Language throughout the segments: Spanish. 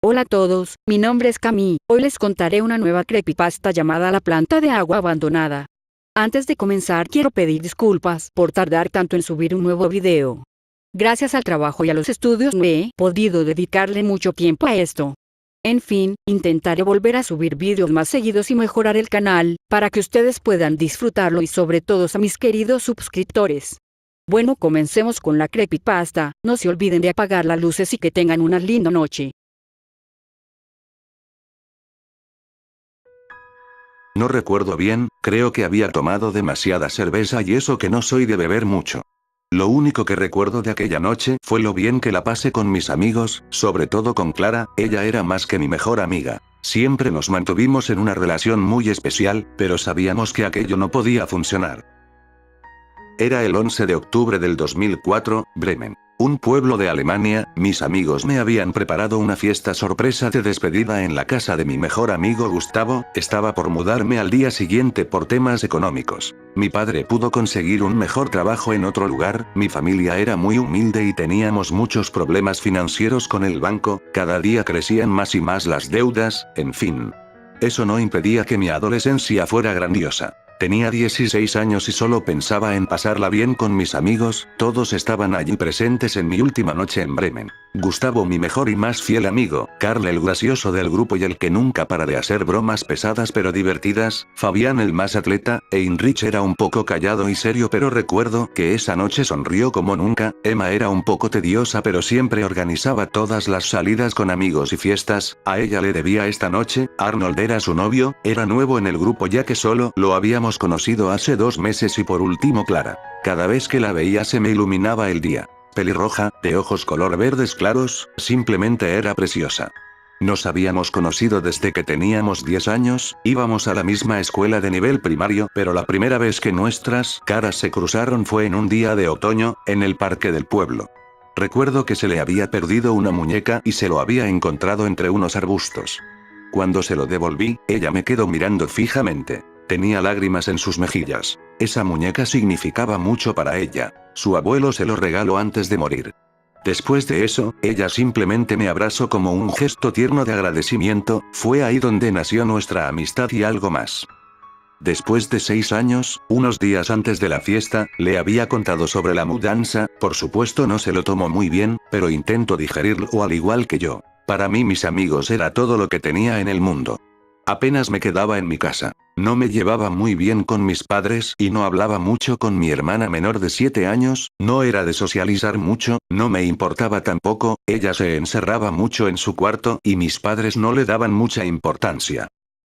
Hola a todos, mi nombre es Cami. Hoy les contaré una nueva creepypasta llamada La planta de agua abandonada. Antes de comenzar quiero pedir disculpas por tardar tanto en subir un nuevo video. Gracias al trabajo y a los estudios no he podido dedicarle mucho tiempo a esto. En fin, intentaré volver a subir vídeos más seguidos y mejorar el canal, para que ustedes puedan disfrutarlo y sobre todo a mis queridos suscriptores. Bueno, comencemos con la creepypasta. No se olviden de apagar las luces y que tengan una linda noche. No recuerdo bien, creo que había tomado demasiada cerveza y eso que no soy de beber mucho. Lo único que recuerdo de aquella noche fue lo bien que la pasé con mis amigos, sobre todo con Clara. Ella era más que mi mejor amiga. Siempre nos mantuvimos en una relación muy especial, pero sabíamos que aquello no podía funcionar. Era el 11 de octubre del 2004, Bremen. Un pueblo de Alemania. Mis amigos me habían preparado una fiesta sorpresa de despedida en la casa de mi mejor amigo Gustavo. Estaba por mudarme al día siguiente por temas económicos. Mi padre pudo conseguir un mejor trabajo en otro lugar, mi familia era muy humilde y teníamos muchos problemas financieros con el banco, cada día crecían más y más las deudas, en fin. Eso no impedía que mi adolescencia fuera grandiosa. Tenía 16 años y solo pensaba en pasarla bien con mis amigos. Todos estaban allí presentes en mi última noche en Bremen. Gustavo, mi mejor y más fiel amigo, Karl, el gracioso del grupo y el que nunca para de hacer bromas pesadas pero divertidas, Fabián, el más atleta, Heinrich era un poco callado y serio, pero recuerdo que esa noche sonrió como nunca. Emma era un poco tediosa pero siempre organizaba todas las salidas con amigos y fiestas. A ella le debía esta noche. Arnold era su novio, era nuevo en el grupo ya que solo lo habíamos conocido hace 2 meses. Y por último Clara. Cada vez que la veía se me iluminaba el día. Pelirroja, de ojos color verdes claros, simplemente era preciosa. Nos habíamos conocido desde que teníamos 10 años, íbamos a la misma escuela de nivel primario, pero la primera vez que nuestras caras se cruzaron fue en un día de otoño, en el parque del pueblo. Recuerdo que se le había perdido una muñeca y se lo había encontrado entre unos arbustos. Cuando se lo devolví, ella me quedó mirando fijamente. Tenía lágrimas en sus mejillas. Esa muñeca significaba mucho para ella. Su abuelo se lo regaló antes de morir. Después de eso, ella simplemente me abrazó como un gesto tierno de agradecimiento. Fue ahí donde nació nuestra amistad y algo más. Después de 6 años, unos días antes de la fiesta, le había contado sobre la mudanza. Por supuesto no se lo tomó muy bien, pero intentó digerirlo al igual que yo. Para mí mis amigos era todo lo que tenía en el mundo. Apenas me quedaba en mi casa. No me llevaba muy bien con mis padres y no hablaba mucho con mi hermana menor de 7 años, no era de socializar mucho, no me importaba tampoco, ella se encerraba mucho en su cuarto y mis padres no le daban mucha importancia.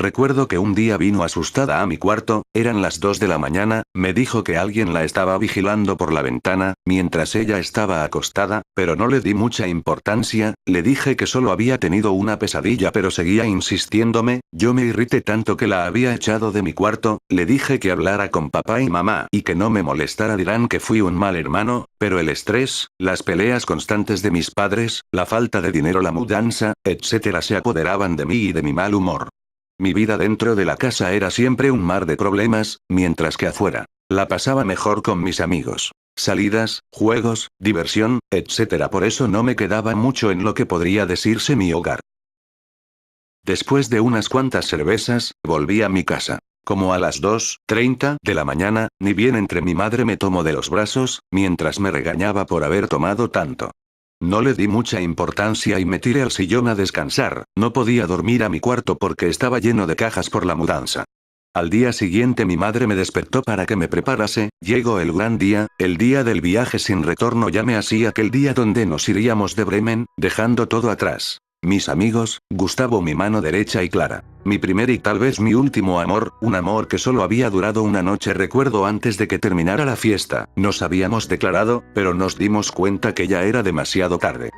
Recuerdo que un día vino asustada a mi cuarto, eran las 2 de la mañana, me dijo que alguien la estaba vigilando por la ventana, mientras ella estaba acostada, pero no le di mucha importancia. Le dije que solo había tenido una pesadilla pero seguía insistiéndome. Yo me irrité tanto que la había echado de mi cuarto, le dije que hablara con papá y mamá y que no me molestara, dirán que fui un mal hermano, pero el estrés, las peleas constantes de mis padres, la falta de dinero, la mudanza, etc. se apoderaban de mí y de mi mal humor. Mi vida dentro de la casa era siempre un mar de problemas, mientras que afuera, la pasaba mejor con mis amigos. Salidas, juegos, diversión, etc. Por eso no me quedaba mucho en lo que podría decirse mi hogar. Después de unas cuantas cervezas, volví a mi casa. Como a las 2:30 de la mañana, ni bien entre mi madre me tomó de los brazos, mientras me regañaba por haber tomado tanto. No le di mucha importancia y me tiré al sillón a descansar. No podía dormir a mi cuarto porque estaba lleno de cajas por la mudanza. Al día siguiente mi madre me despertó para que me preparase. Llegó el gran día, el día del viaje sin retorno. Ya me hacía aquel día donde nos iríamos de Bremen, dejando todo atrás. Mis amigos, Gustavo, mi mano derecha, y Clara. Mi primer y tal vez mi último amor, un amor que solo había durado una noche. Recuerdo antes de que terminara la fiesta, nos habíamos declarado, pero nos dimos cuenta que ya era demasiado tarde.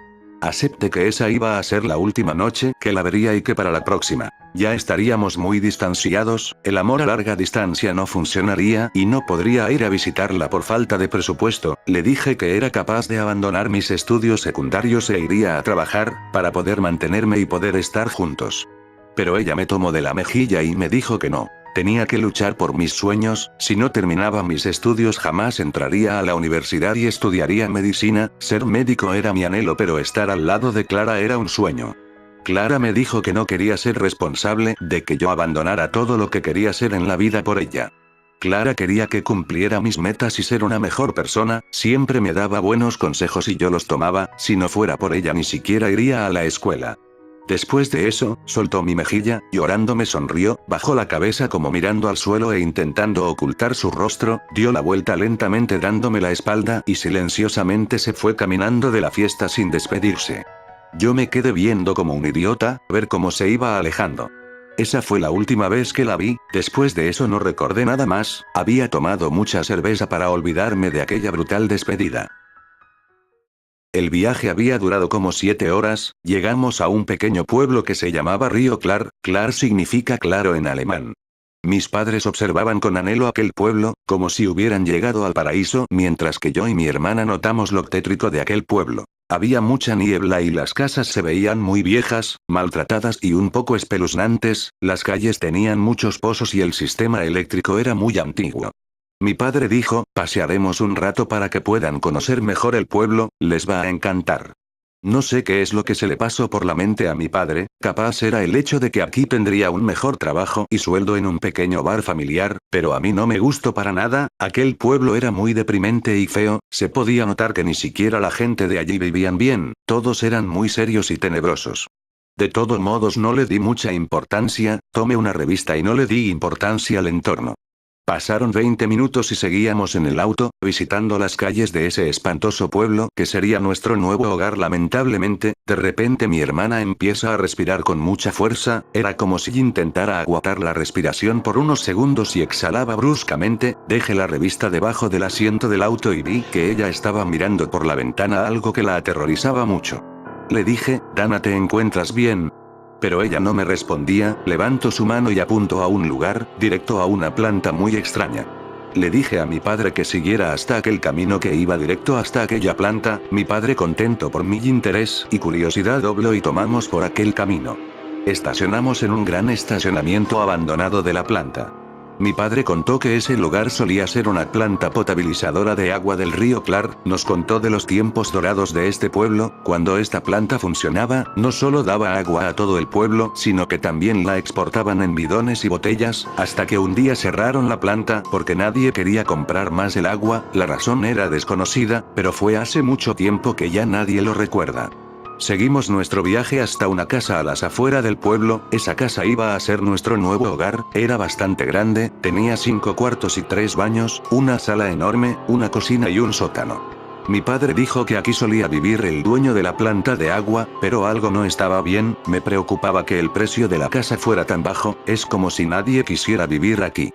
Acepté que esa iba a ser la última noche que la vería y que para la próxima, ya estaríamos muy distanciados. El amor a larga distancia no funcionaría y no podría ir a visitarla por falta de presupuesto. Le dije que era capaz de abandonar mis estudios secundarios e iría a trabajar, para poder mantenerme y poder estar juntos. Pero ella me tomó de la mejilla y me dijo que no. Tenía que luchar por mis sueños. Si no terminaba mis estudios jamás entraría a la universidad y estudiaría medicina. Ser médico era mi anhelo, pero estar al lado de Clara era un sueño. Clara me dijo que no quería ser responsable de que yo abandonara todo lo que quería ser en la vida por ella. Clara quería que cumpliera mis metas y ser una mejor persona, siempre me daba buenos consejos y yo los tomaba, si no fuera por ella ni siquiera iría a la escuela. Después de eso, soltó mi mejilla, llorando me sonrió, bajó la cabeza como mirando al suelo e intentando ocultar su rostro, dio la vuelta lentamente dándome la espalda y silenciosamente se fue caminando de la fiesta sin despedirse. Yo me quedé viendo como un idiota, ver cómo se iba alejando. Esa fue la última vez que la vi, después de eso no recordé nada más, había tomado mucha cerveza para olvidarme de aquella brutal despedida. El viaje había durado como 7 horas, llegamos a un pequeño pueblo que se llamaba Río Clar, Clar significa claro en alemán. Mis padres observaban con anhelo aquel pueblo, como si hubieran llegado al paraíso, mientras que yo y mi hermana notamos lo tétrico de aquel pueblo. Había mucha niebla y las casas se veían muy viejas, maltratadas y un poco espeluznantes, las calles tenían muchos pozos y el sistema eléctrico era muy antiguo. Mi padre dijo, pasearemos un rato para que puedan conocer mejor el pueblo, les va a encantar. No sé qué es lo que se le pasó por la mente a mi padre, capaz era el hecho de que aquí tendría un mejor trabajo y sueldo en un pequeño bar familiar, pero a mí no me gustó para nada, aquel pueblo era muy deprimente y feo, se podía notar que ni siquiera la gente de allí vivían bien, todos eran muy serios y tenebrosos. De todos modos no le di mucha importancia, tomé una revista y no le di importancia al entorno. Pasaron 20 minutos y seguíamos en el auto, visitando las calles de ese espantoso pueblo que sería nuestro nuevo hogar. Lamentablemente, de repente mi hermana empieza a respirar con mucha fuerza, era como si intentara aguantar la respiración por unos segundos y exhalaba bruscamente, dejé la revista debajo del asiento del auto y vi que ella estaba mirando por la ventana algo que la aterrorizaba mucho. Le dije, Dana, ¿te encuentras bien? Pero ella no me respondía, levantó su mano y apuntó a un lugar, directo a una planta muy extraña. Le dije a mi padre que siguiera hasta aquel camino que iba directo hasta aquella planta, mi padre contento por mi interés y curiosidad dobló y tomamos por aquel camino. Estacionamos en un gran estacionamiento abandonado de la planta. Mi padre contó que ese lugar solía ser una planta potabilizadora de agua del río Clar, nos contó de los tiempos dorados de este pueblo, cuando esta planta funcionaba, no solo daba agua a todo el pueblo, sino que también la exportaban en bidones y botellas, hasta que un día cerraron la planta porque nadie quería comprar más el agua, la razón era desconocida, pero fue hace mucho tiempo que ya nadie lo recuerda. Seguimos nuestro viaje hasta una casa a las afueras del pueblo, esa casa iba a ser nuestro nuevo hogar, era bastante grande, tenía 5 cuartos y 3 baños, una sala enorme, una cocina y un sótano. Mi padre dijo que aquí solía vivir el dueño de la planta de agua, pero algo no estaba bien, me preocupaba que el precio de la casa fuera tan bajo, es como si nadie quisiera vivir aquí.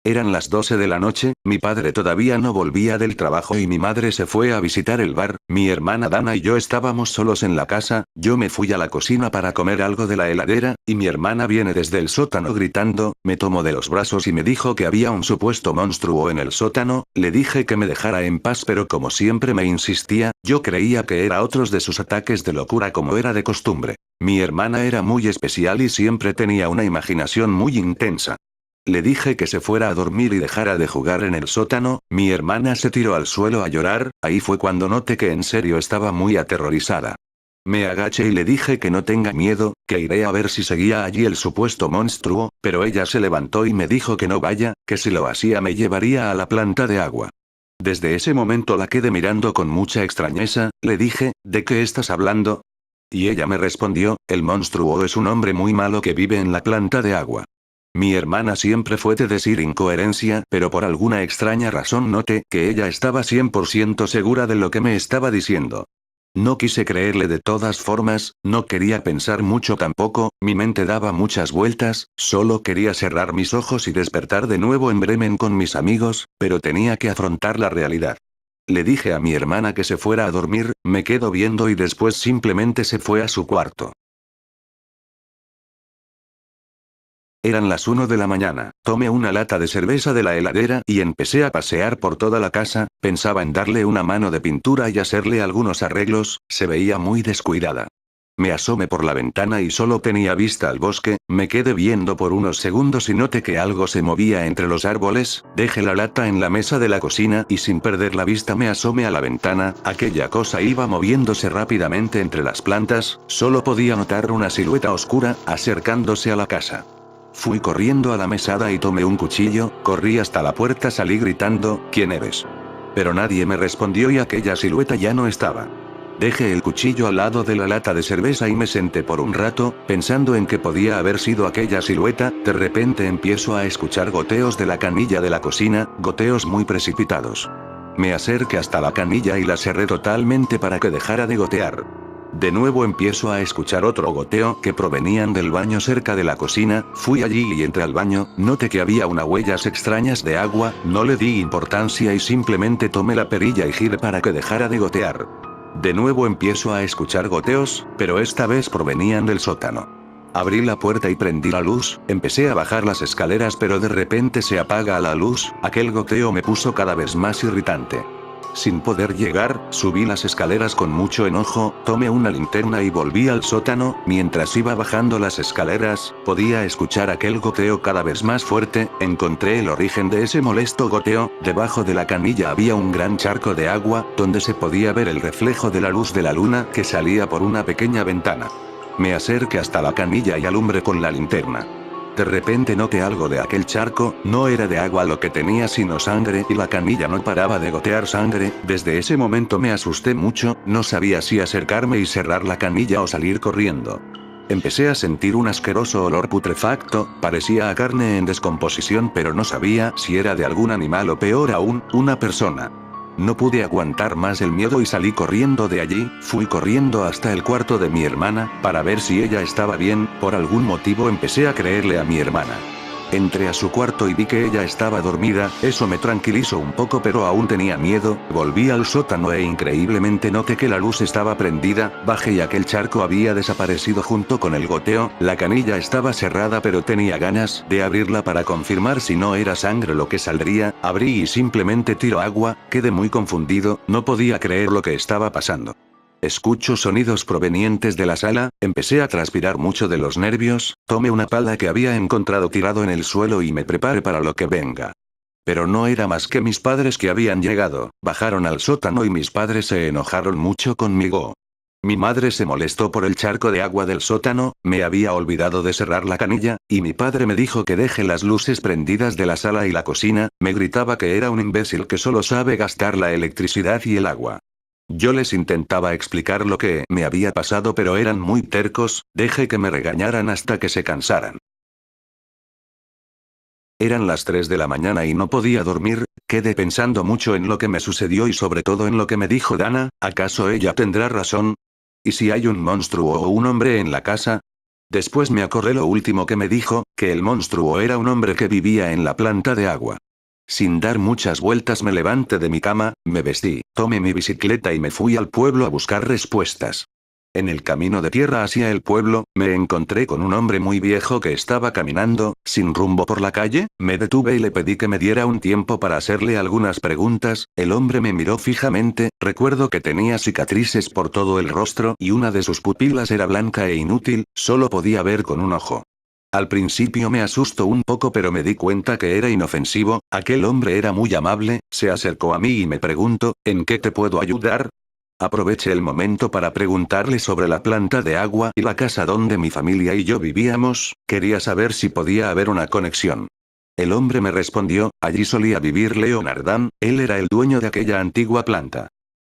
Eran las 12 de la noche, mi padre todavía no volvía del trabajo y mi madre se fue a visitar el bar, mi hermana Dana y yo estábamos solos en la casa, yo me fui a la cocina para comer algo de la heladera, y mi hermana viene desde el sótano gritando, me tomó de los brazos y me dijo que había un supuesto monstruo en el sótano, le dije que me dejara en paz pero como siempre me insistía, yo creía que era otros de sus ataques de locura como era de costumbre. Mi hermana era muy especial y siempre tenía una imaginación muy intensa. Le dije que se fuera a dormir y dejara de jugar en el sótano, mi hermana se tiró al suelo a llorar, ahí fue cuando noté que en serio estaba muy aterrorizada. Me agaché y le dije que no tenga miedo, que iré a ver si seguía allí el supuesto monstruo, pero ella se levantó y me dijo que no vaya, que si lo hacía me llevaría a la planta de agua. Desde ese momento la quedé mirando con mucha extrañeza, le dije, ¿de qué estás hablando? Y ella me respondió, el monstruo es un hombre muy malo que vive en la planta de agua. Mi hermana siempre fue de decir incoherencia, pero por alguna extraña razón noté que ella estaba 100% segura de lo que me estaba diciendo. No quise creerle de todas formas, no quería pensar mucho tampoco, mi mente daba muchas vueltas, solo quería cerrar mis ojos y despertar de nuevo en Bremen con mis amigos, pero tenía que afrontar la realidad. Le dije a mi hermana que se fuera a dormir, me quedo viendo y después simplemente se fue a su cuarto. Eran las 1 de la mañana, tomé una lata de cerveza de la heladera y empecé a pasear por toda la casa, pensaba en darle una mano de pintura y hacerle algunos arreglos, se veía muy descuidada. Me asomé por la ventana y solo tenía vista al bosque, me quedé viendo por unos segundos y noté que algo se movía entre los árboles, dejé la lata en la mesa de la cocina y sin perder la vista me asomé a la ventana, aquella cosa iba moviéndose rápidamente entre las plantas, solo podía notar una silueta oscura, acercándose a la casa. Fui corriendo a la mesada y tomé un cuchillo, corrí hasta la puerta, salí gritando, ¿quién eres? Pero nadie me respondió y aquella silueta ya no estaba. Dejé el cuchillo al lado de la lata de cerveza y me senté por un rato, pensando en que podía haber sido aquella silueta. De repente empiezo a escuchar goteos de la canilla de la cocina, goteos muy precipitados. Me acerqué hasta la canilla y la cerré totalmente para que dejara de gotear. De nuevo empiezo a escuchar otro goteo que provenían del baño cerca de la cocina, fui allí y entré al baño, noté que había unas huellas extrañas de agua, no le di importancia y simplemente tomé la perilla y giré para que dejara de gotear. De nuevo empiezo a escuchar goteos, pero esta vez provenían del sótano. Abrí la puerta y prendí la luz, empecé a bajar las escaleras pero de repente se apaga la luz, aquel goteo me puso cada vez más irritante. Sin poder llegar, subí las escaleras con mucho enojo, tomé una linterna y volví al sótano. Mientras iba bajando las escaleras, podía escuchar aquel goteo cada vez más fuerte, encontré el origen de ese molesto goteo, debajo de la canilla había un gran charco de agua, donde se podía ver el reflejo de la luz de la luna que salía por una pequeña ventana. Me acerqué hasta la canilla y alumbré con la linterna. De repente noté algo de aquel charco, no era de agua lo que tenía sino sangre y la canilla no paraba de gotear sangre. Desde ese momento me asusté mucho, no sabía si acercarme y cerrar la canilla o salir corriendo. Empecé a sentir un asqueroso olor putrefacto, parecía a carne en descomposición pero no sabía si era de algún animal o peor aún, una persona. No pude aguantar más el miedo y salí corriendo de allí, fui corriendo hasta el cuarto de mi hermana, para ver si ella estaba bien, por algún motivo empecé a creerle a mi hermana. Entré a su cuarto y vi que ella estaba dormida, eso me tranquilizó un poco pero aún tenía miedo, volví al sótano e increíblemente noté que la luz estaba prendida, bajé y aquel charco había desaparecido junto con el goteo, la canilla estaba cerrada pero tenía ganas de abrirla para confirmar si no era sangre lo que saldría, abrí y simplemente tiró agua, quedé muy confundido, no podía creer lo que estaba pasando. Escucho sonidos provenientes de la sala, empecé a transpirar mucho de los nervios, tomé una pala que había encontrado tirado en el suelo y me preparé para lo que venga. Pero no era más que mis padres que habían llegado, bajaron al sótano y mis padres se enojaron mucho conmigo. Mi madre se molestó por el charco de agua del sótano, me había olvidado de cerrar la canilla, y mi padre me dijo que deje las luces prendidas de la sala y la cocina, me gritaba que era un imbécil que solo sabe gastar la electricidad y el agua. Yo les intentaba explicar lo que me había pasado pero eran muy tercos, dejé que me regañaran hasta que se cansaran. Eran las 3 de la mañana y no podía dormir, quedé pensando mucho en lo que me sucedió y sobre todo en lo que me dijo Dana, ¿acaso ella tendrá razón? ¿Y si hay un monstruo o un hombre en la casa? Después me acordé lo último que me dijo, que el monstruo era un hombre que vivía en la planta de agua. Sin dar muchas vueltas me levanté de mi cama, me vestí, tomé mi bicicleta y me fui al pueblo a buscar respuestas. En el camino de tierra hacia el pueblo, me encontré con un hombre muy viejo que estaba caminando, sin rumbo por la calle, me detuve y le pedí que me diera un tiempo para hacerle algunas preguntas, el hombre me miró fijamente, recuerdo que tenía cicatrices por todo el rostro y una de sus pupilas era blanca e inútil, solo podía ver con un ojo. Al principio me asustó un poco pero me di cuenta que era inofensivo, aquel hombre era muy amable, se acercó a mí y me preguntó, ¿en qué te puedo ayudar? Aproveché el momento para preguntarle sobre la planta de agua y la casa donde mi familia y yo vivíamos, quería saber si podía haber una conexión. El hombre me respondió, allí solía vivir Leonardán, él era el dueño de aquella antigua planta.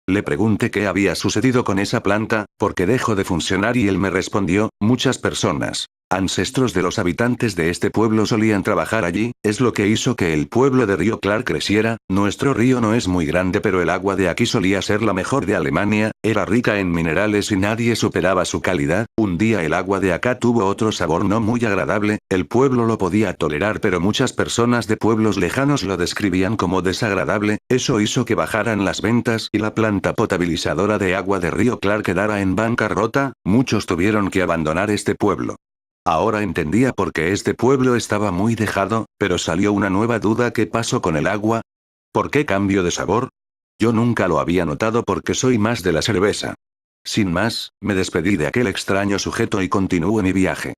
Le pregunté qué había sucedido con esa planta, porque dejó de funcionar y él me respondió, muchas personas, ancestros de los habitantes de este pueblo solían trabajar allí, es lo que hizo que el pueblo de Río Clark creciera, nuestro río no es muy grande pero el agua de aquí solía ser la mejor de Alemania, era rica en minerales y nadie superaba su calidad, un día el agua de acá tuvo otro sabor no muy agradable, el pueblo lo podía tolerar pero muchas personas de pueblos lejanos lo describían como desagradable, eso hizo que bajaran las ventas y la planta potabilizadora de agua de Río Clark quedara en bancarrota, muchos tuvieron que abandonar este pueblo. Ahora entendía por qué este pueblo estaba muy dejado, pero salió una nueva duda: ¿qué pasó con el agua? ¿Por qué cambió de sabor? Yo nunca lo había notado porque soy más de la cerveza. Sin más, me despedí de aquel extraño sujeto y continué mi viaje.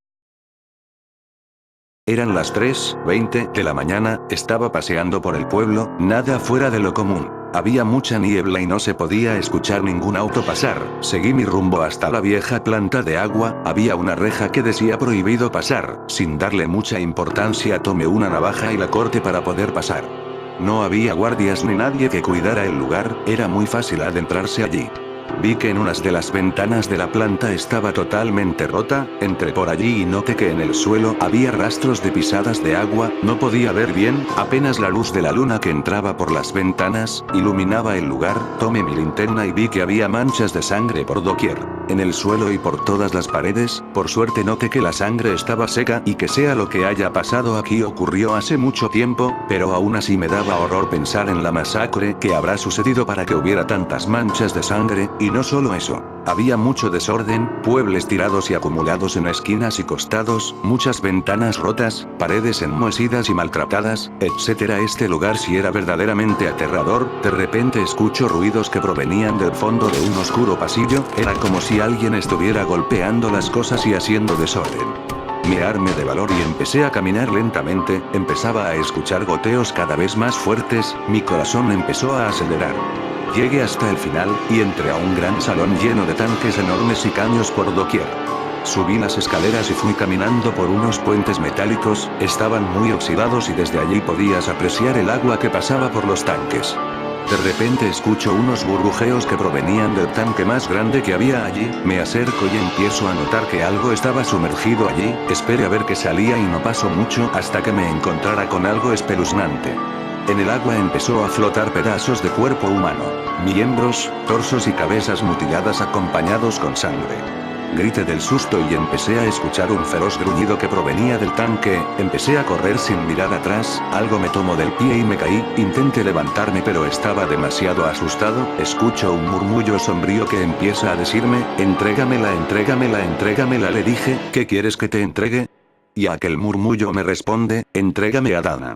Eran las 3:20 de la mañana, estaba paseando por el pueblo, nada fuera de lo común. Había mucha niebla y no se podía escuchar ningún auto pasar. Seguí mi rumbo hasta la vieja planta de agua, había una reja que decía prohibido pasar. Sin darle mucha importancia tomé una navaja y la corté para poder pasar. No había guardias ni nadie que cuidara el lugar, era muy fácil adentrarse allí. Vi que en unas de las ventanas de la planta estaba totalmente rota, entré por allí y noté que en el suelo había rastros de pisadas de agua, no podía ver bien, apenas la luz de la luna que entraba por las ventanas, iluminaba el lugar, tomé mi linterna y vi que había manchas de sangre por doquier. En el suelo y por todas las paredes, por suerte noté que la sangre estaba seca y que sea lo que haya pasado aquí ocurrió hace mucho tiempo, pero aún así me daba horror pensar en la masacre que habrá sucedido para que hubiera tantas manchas de sangre, y no solo eso. Había mucho desorden, muebles tirados y acumulados en esquinas y costados, muchas ventanas rotas, paredes enmohecidas y maltratadas, etc. Este lugar sí era verdaderamente aterrador. De repente escucho ruidos que provenían del fondo de un oscuro pasillo, era como si alguien estuviera golpeando las cosas y haciendo desorden. Me armé de valor y empecé a caminar lentamente, empezaba a escuchar goteos cada vez más fuertes, mi corazón empezó a acelerar. Llegué hasta el final, y entré a un gran salón lleno de tanques enormes y caños por doquier. Subí las escaleras y fui caminando por unos puentes metálicos, estaban muy oxidados y desde allí podías apreciar el agua que pasaba por los tanques. De repente escucho unos burbujeos que provenían del tanque más grande que había allí, me acerco y empiezo a notar que algo estaba sumergido allí, esperé a ver que salía y no pasó mucho hasta que me encontrara con algo espeluznante. En el agua empezó a flotar pedazos de cuerpo humano, miembros, torsos y cabezas mutiladas acompañados con sangre. Grité del susto y empecé a escuchar un feroz gruñido que provenía del tanque, empecé a correr sin mirar atrás, algo me tomó del pie y me caí, intenté levantarme pero estaba demasiado asustado, escucho un murmullo sombrío que empieza a decirme, entrégamela, entrégamela, entrégamela, le dije, ¿qué quieres que te entregue? Y aquel murmullo me responde, entrégame a Dana.